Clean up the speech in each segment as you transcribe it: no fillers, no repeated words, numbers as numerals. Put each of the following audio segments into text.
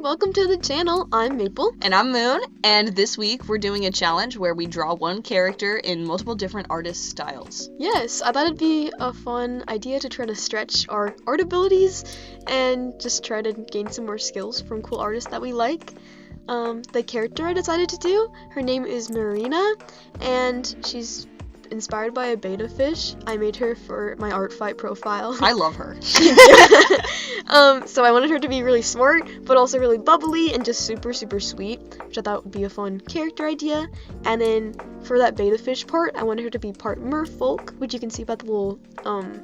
welcome to the channel. I'm Maple. And I'm Moon, and this week we're doing a challenge where we draw one character in multiple different artist styles. Yes, I thought it'd be a fun idea to try to stretch our art abilities and just try to gain some more skills from cool artists that we like. The character I decided to do, her name is Marina, and she's inspired by a betta fish. I made her for my art fight profile. I love her. So I wanted her to be really smart, but also really bubbly and just super sweet, which I thought would be a fun character idea. And then for that betta fish part, I wanted her to be part merfolk, which you can see about the little,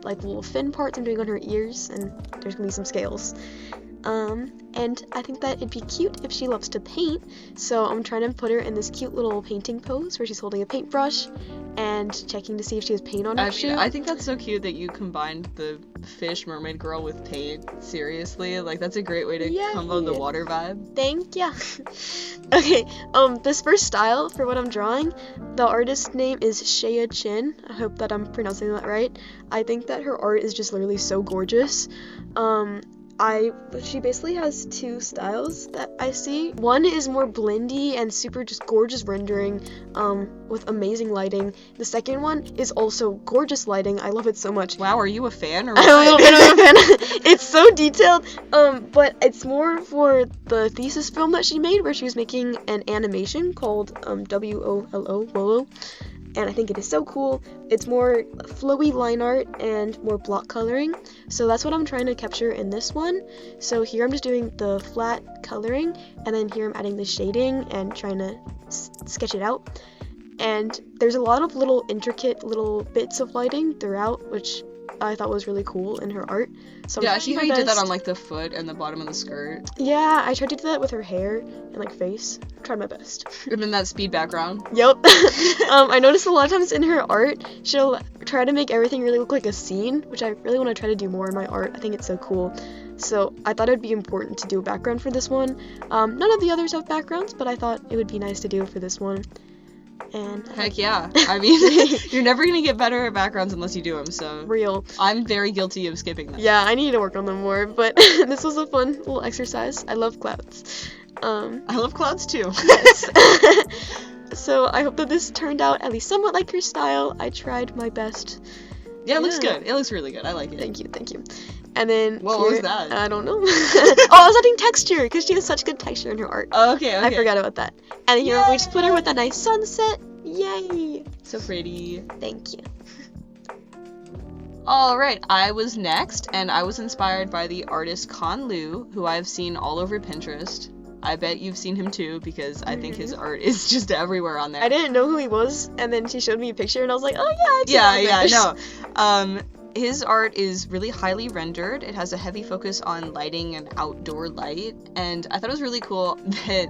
little fin parts I'm doing on her ears, and there's gonna be some scales. And I think that it'd be cute if she loves to paint, so I'm trying to put her in this cute little painting pose where she's holding a paintbrush and checking to see if she has paint on her shoe. I think that's so cute that you combined the fish mermaid girl with paint. Seriously, like that's a great way to combo the water vibe. Thank ya. Okay, this first style for what I'm drawing, the artist's name is Shea Chin. I hope that I'm pronouncing that right. I think that her art is just literally so gorgeous. She basically has two styles that I see. One is more blendy and super just gorgeous rendering with amazing lighting. The second one is also gorgeous lighting. I love it so much. Wow, are you a fan or what? I'm a little bit of a fan. It's so detailed, but it's more for the thesis film that she made where she was making an animation called WOLO. And I think it is so cool. It's more flowy line art and more block coloring. So that's what I'm trying to capture in this one. So here I'm just doing the flat coloring, and then here I'm adding the shading and trying to sketch it out. And there's a lot of little intricate little bits of lighting throughout, which I thought was really cool in her art. So yeah, I see how you did that on like the foot and the bottom of the skirt. Yeah, I tried to do that with her hair and like face. I tried my best. And then that speed background. Yep. I noticed a lot of times in her art, she'll try to make everything really look like a scene, which I really want to try to do more in my art. I think it's so cool. So I thought it would be important to do a background for this one. None of the others have backgrounds, but I thought it would be nice to do for this one. And heck yeah. I mean, you're never going to get better at backgrounds unless you do them, so. Real. I'm very guilty of skipping them. Yeah, I need to work on them more, but this was a fun little exercise. I love clouds. I love clouds too. Yes. So I hope that this turned out at least somewhat like her style. I tried my best. Yeah, it looks good. It looks really good. I like it. Thank you. And then what was that? I don't know. Oh, I was adding texture because she has such good texture in her art. Oh, okay. I forgot about that. And here we just put her with a nice sunset. Yay! So pretty. Thank you. Alright, I was next, and I was inspired by the artist Con Lu, who I've seen all over Pinterest. I bet you've seen him too, because I think his art is just everywhere on there. I didn't know who he was, and then she showed me a picture, and I was like, oh no. His art is really highly rendered. It has a heavy focus on lighting and outdoor light, and I thought it was really cool that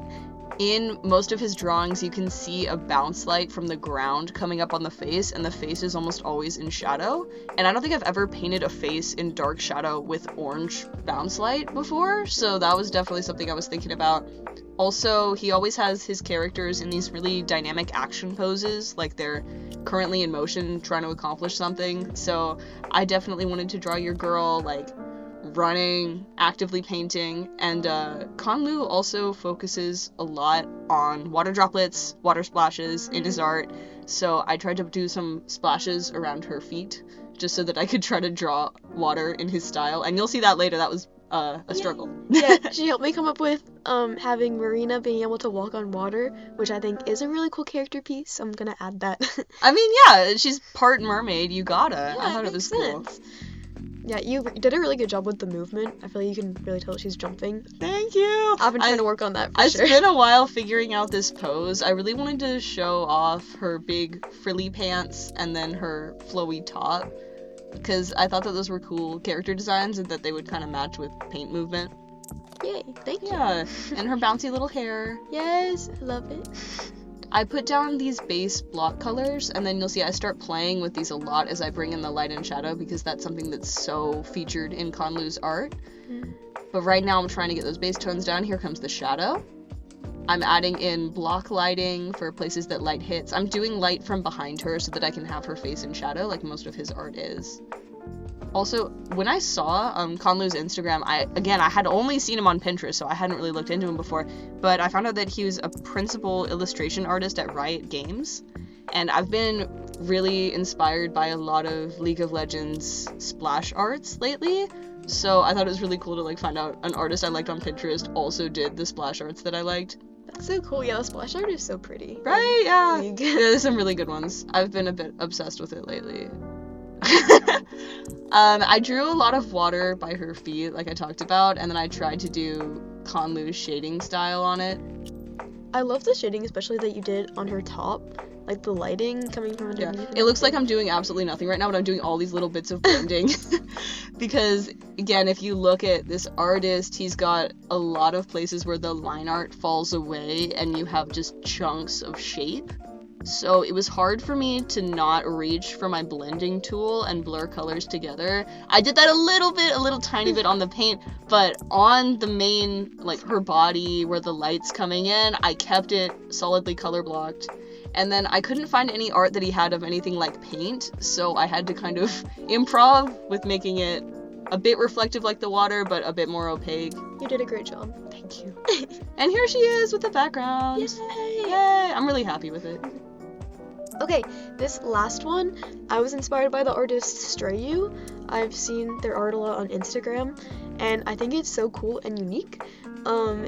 in most of his drawings you can see a bounce light from the ground coming up on the face, and the face is almost always in shadow. And I don't think I've ever painted a face in dark shadow with orange bounce light before, so that was definitely something I was thinking about. Also, he always has his characters in these really dynamic action poses, like they're currently in motion trying to accomplish something. So I definitely wanted to draw your girl like running, actively painting, and Con Lu also focuses a lot on water droplets, water splashes in his art, so I tried to do some splashes around her feet just so that I could try to draw water in his style, and you'll see that later. That was a struggle. Yeah, she helped me come up with having Marina being able to walk on water, which I think is a really cool character piece, so I'm gonna add that. I mean, yeah, she's part mermaid, you gotta. Yeah, I thought it was cool. Yeah, you did a really good job with the movement. I feel like you can really tell she's jumping. Thank you! I've been trying to work on that for sure. It's been a while figuring out this pose. I really wanted to show off her big frilly pants and then her flowy top, because I thought that those were cool character designs and that they would kind of match with paint movement. Yay, thank you. Yeah, and her bouncy little hair. Yes, I love it. I put down these base block colors, and then you'll see I start playing with these a lot as I bring in the light and shadow, because that's something that's so featured in Con Lu's art. But right now I'm trying to get those base tones down. Here comes the shadow. I'm adding in block lighting for places that light hits. I'm doing light from behind her so that I can have her face in shadow like most of his art is. Also, when I saw Conlu's Instagram, I had only seen him on Pinterest, so I hadn't really looked into him before, but I found out that he was a principal illustration artist at Riot Games, and I've been really inspired by a lot of League of Legends splash arts lately, so I thought it was really cool to like find out an artist I liked on Pinterest also did the splash arts that I liked. That's so cool. Yeah, the splash art is so pretty. Right? Yeah. League. Yeah, there's some really good ones. I've been a bit obsessed with it lately. I drew a lot of water by her feet, like I talked about, and then I tried to do Conlu's shading style on it. I love the shading, especially that you did on her top. Like the lighting coming from underneath. Yeah, it looks like I'm doing absolutely nothing right now, but I'm doing all these little bits of blending. Because, again, if you look at this artist, he's got a lot of places where the line art falls away and you have just chunks of shape. So it was hard for me to not reach for my blending tool and blur colors together. I did that a little tiny bit on the paint, but on the main, like her body where the light's coming in, I kept it solidly color blocked. And then I couldn't find any art that he had of anything like paint, so I had to kind of improv with making it a bit reflective like the water, but a bit more opaque. You did a great job. Thank you. And here she is with the background. Yay! Yay! I'm really happy with it. Okay, this last one, I was inspired by the artist Strayu. I've seen their art a lot on Instagram, and I think it's so cool and unique.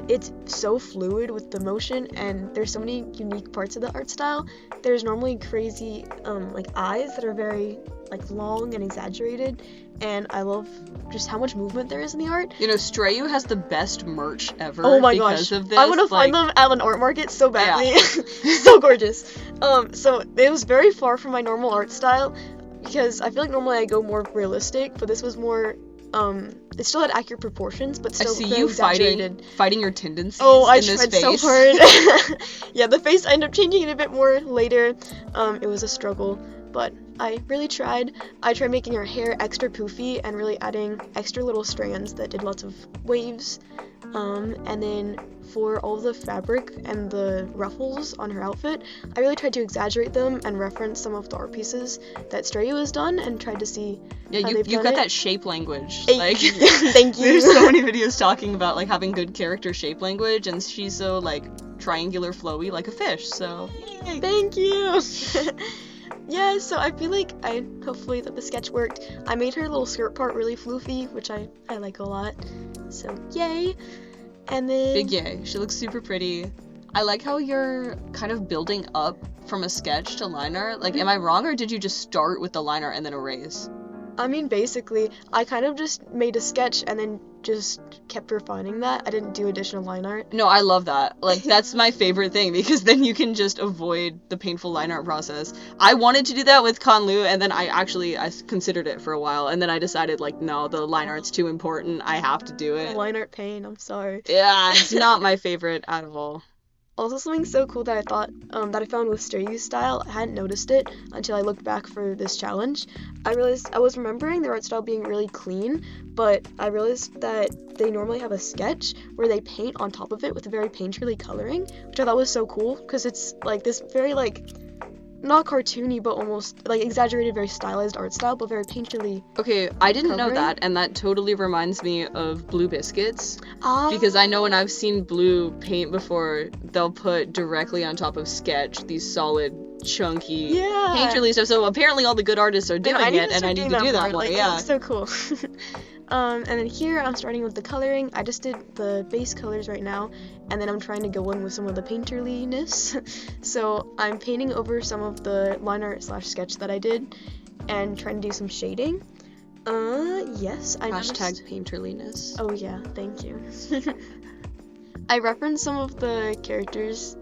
It's so fluid with the motion, and there's so many unique parts of the art style. There's normally crazy, like eyes that are very, like, long and exaggerated, and I love just how much movement there is in the art. You know, Strayu has the best merch ever. Oh my because gosh, of this. I want to find them at an art market so badly. Yeah. So gorgeous. So it was very far from my normal art style, because I feel like normally I go more realistic, but this was more, it still had accurate proportions, but still very exaggerated. fighting your tendencies I in this tried face. so hard. Yeah, the face I ended up changing it a bit more later. It was a struggle, but I really tried. I tried making her hair extra poofy and really adding extra little strands that did lots of waves. And then for all the fabric and the ruffles on her outfit, I really tried to exaggerate them and reference some of the art pieces that Strayu has done and tried to see how they've you've done got it. that shape language. Like, thank you. There's so many videos talking about like having good character shape language, and she's so like triangular flowy like a fish. So yay. Thank you. Yeah, so I feel like hopefully that the sketch worked. I made her little skirt part really floofy, which I like a lot. So yay. And then big yay. She looks super pretty. I like how you're kind of building up from a sketch to line art. Like, am I wrong, or did you just start with the line art and then erase? I mean, basically, I kind of just made a sketch and then just kept refining that. I didn't do additional line art. No, I love that. Like, that's my favorite thing, because then you can just avoid the painful line art process. I wanted to do that with Conlu, and then I considered it for a while, and then I decided, like, no, the line art's too important. I have to do it. Line art pain, I'm sorry. Yeah, it's not my favorite at all. Also, something so cool that I thought, that I found with Strayu's style, I hadn't noticed it until I looked back for this challenge. I realized I was remembering their art style being really clean, but I realized that they normally have a sketch where they paint on top of it with a very painterly coloring, which I thought was so cool, because it's like this very, like, not cartoony, but almost, like, exaggerated, very stylized art style, but very painterly. Okay, I didn't know coloring. that, and that totally reminds me of Blue Biscuits. Ah. Because I know when I've seen Blue paint before, they'll put directly on top of sketch these solid, chunky, painterly stuff. So apparently all the good artists are doing it, and I need to do that more. Like, Yeah. It looks so cool. And then here I'm starting with the coloring. I just did the base colors right now, and then I'm trying to go in with some of the painterliness. So I'm painting over some of the line art / sketch that I did, and trying to do some shading. Yes, I Hashtag painterliness. Oh yeah, thank you. I referenced some of the characters'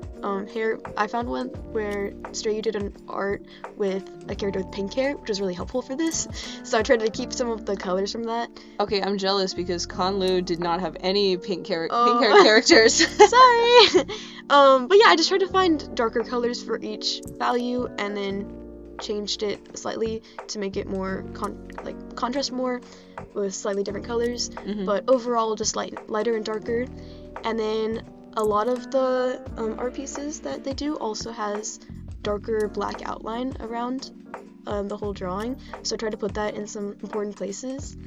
hair. I found one where Strayu did an art with a character with pink hair, which was really helpful for this. So I tried to keep some of the colors from that. Okay, I'm jealous because Conlu did not have any pink hair characters. Sorry. But yeah, I just tried to find darker colors for each value, and then changed it slightly to make it more contrast more with slightly different colors. Mm-hmm. But overall, just lighter and darker. And then a lot of the art pieces that they do also has darker black outline around the whole drawing, so I tried to put that in some important places.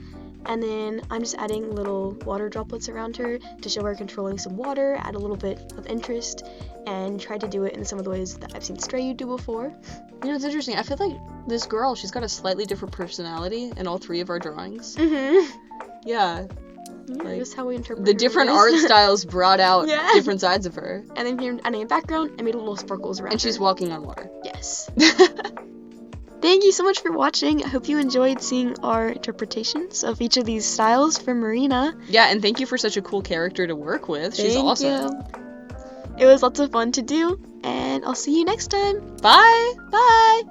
And then I'm just adding little water droplets around her to show her controlling some water, add a little bit of interest, and try to do it in some of the ways that I've seen Strayu do before. You know, it's interesting. I feel like this girl, she's got a slightly different personality in all 3 of our drawings. Mm-hmm. Yeah. Yeah, Like, just how we interpret The her different is. art styles brought out Yeah. different sides of her. And then here, adding a background, I made little sparkles around And she's her. walking on water. Yes. Thank you so much for watching. I hope you enjoyed seeing our interpretations of each of these styles from Marina. Yeah, and thank you for such a cool character to work with. She's Thank awesome. you. It was lots of fun to do, and I'll see you next time. Bye! Bye!